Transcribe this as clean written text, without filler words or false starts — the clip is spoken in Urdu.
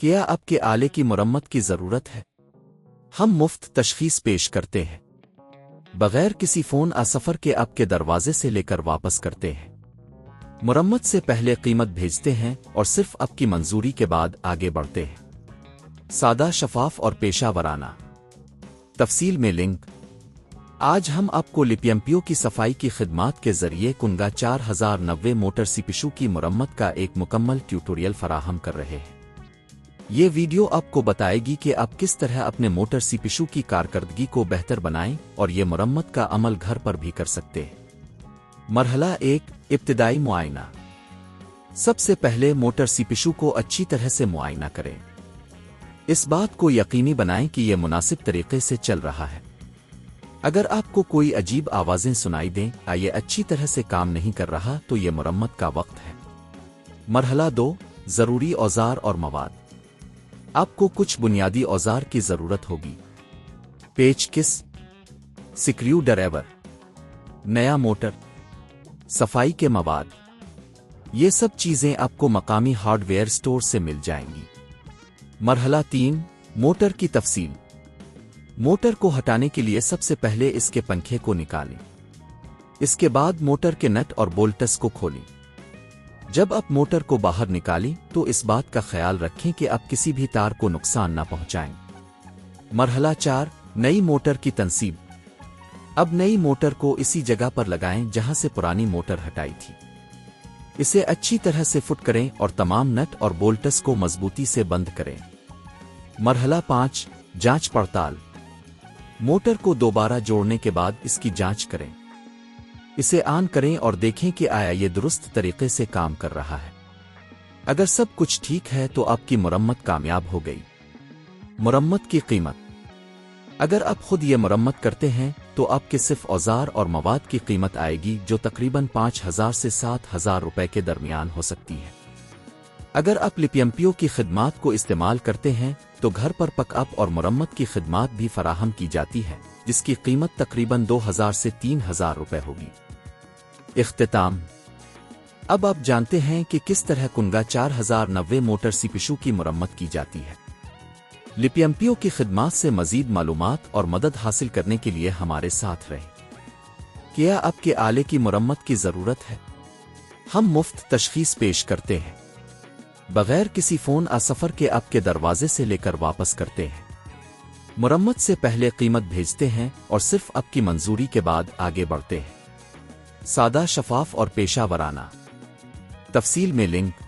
کیا آپ کے آلے کی مرمت کی ضرورت ہے؟ ہم مفت تشخیص پیش کرتے ہیں بغیر کسی فون سفر کے آپ کے دروازے سے لے کر واپس کرتے ہیں۔ مرمت سے پہلے قیمت بھیجتے ہیں اور صرف آپ کی منظوری کے بعد آگے بڑھتے ہیں۔ سادہ، شفاف اور پیشہ ورانہ۔ تفصیل میں لنک۔ آج ہم آپ کو لپیمپیو کی صفائی کی خدمات کے ذریعے کنگا 4090 موٹر سیپیشو کی مرمت کا ایک مکمل ٹیوٹوریل فراہم کر رہے ہیں۔ یہ ویڈیو آپ کو بتائے گی کہ آپ کس طرح اپنے موٹر سیپیشو کی کارکردگی کو بہتر بنائیں اور یہ مرمت کا عمل گھر پر بھی کر سکتے ہیں۔ مرحلہ 1، ابتدائی معائنہ۔ سب سے پہلے موٹر سیپیشو کو اچھی طرح سے معائنہ کریں۔ اس بات کو یقینی بنائیں کہ یہ مناسب طریقے سے چل رہا ہے۔ اگر آپ کو کوئی عجیب آوازیں سنائی دیں یا یہ اچھی طرح سے کام نہیں کر رہا تو یہ مرمت کا وقت ہے۔ مرحلہ 2، ضروری اوزار اور مواد۔ آپ کو کچھ بنیادی اوزار کی ضرورت ہوگی۔ پیچکس، سکریو ڈرایور، نیا موٹر، صفائی کے مواد۔ یہ سب چیزیں آپ کو مقامی ہارڈ ویئر سٹور سے مل جائیں گی۔ مرحلہ 3، موٹر کی تفصیل۔ موٹر کو ہٹانے کے لیے سب سے پہلے اس کے پنکھے کو نکالیں۔ اس کے بعد موٹر کے نٹ اور بولٹس کو کھولیں۔ جب آپ موٹر کو باہر نکالیں تو اس بات کا خیال رکھیں کہ آپ کسی بھی تار کو نقصان نہ پہنچائیں۔ مرحلہ 4، نئی موٹر کی تنصیب۔ اب نئی موٹر کو اسی جگہ پر لگائیں جہاں سے پرانی موٹر ہٹائی تھی۔ اسے اچھی طرح سے فٹ کریں اور تمام نٹ اور بولٹس کو مضبوطی سے بند کریں۔ مرحلہ 5، جانچ پڑتال۔ موٹر کو دوبارہ جوڑنے کے بعد اس کی جانچ کریں۔ اسے آن کریں اور دیکھیں کہ آیا یہ درست طریقے سے کام کر رہا ہے۔ اگر سب کچھ ٹھیک ہے تو آپ کی مرمت کامیاب ہو گئی۔ مرمت کی قیمت۔ اگر آپ خود یہ مرمت کرتے ہیں تو آپ کے صرف اوزار اور مواد کی قیمت آئے گی جو تقریباً 5000 سے 7000 روپے کے درمیان ہو سکتی ہے۔ اگر آپ لپیمپیو کی خدمات کو استعمال کرتے ہیں تو گھر پر پک اپ اور مرمت کی خدمات بھی فراہم کی جاتی ہے جس کی قیمت تقریباً 2000 سے 3000 روپے ہوگی۔ اختتام۔ اب آپ جانتے ہیں کہ کس طرح کنگا 4090 موٹر سیپیشو کی مرمت کی جاتی ہے۔ لپیمپیو کی خدمات سے مزید معلومات اور مدد حاصل کرنے کے لیے ہمارے ساتھ رہیں۔ کیا آپ کے آلے کی مرمت کی ضرورت ہے؟ ہم مفت تشخیص پیش کرتے ہیں بغیر کسی فون سفر کے آپ کے دروازے سے لے کر واپس کرتے ہیں۔ مرمت سے پہلے قیمت بھیجتے ہیں اور صرف آپ کی منظوری کے بعد آگے بڑھتے ہیں۔ سادہ، شفاف اور پیشہ ورانہ۔ تفصیل میں لنک۔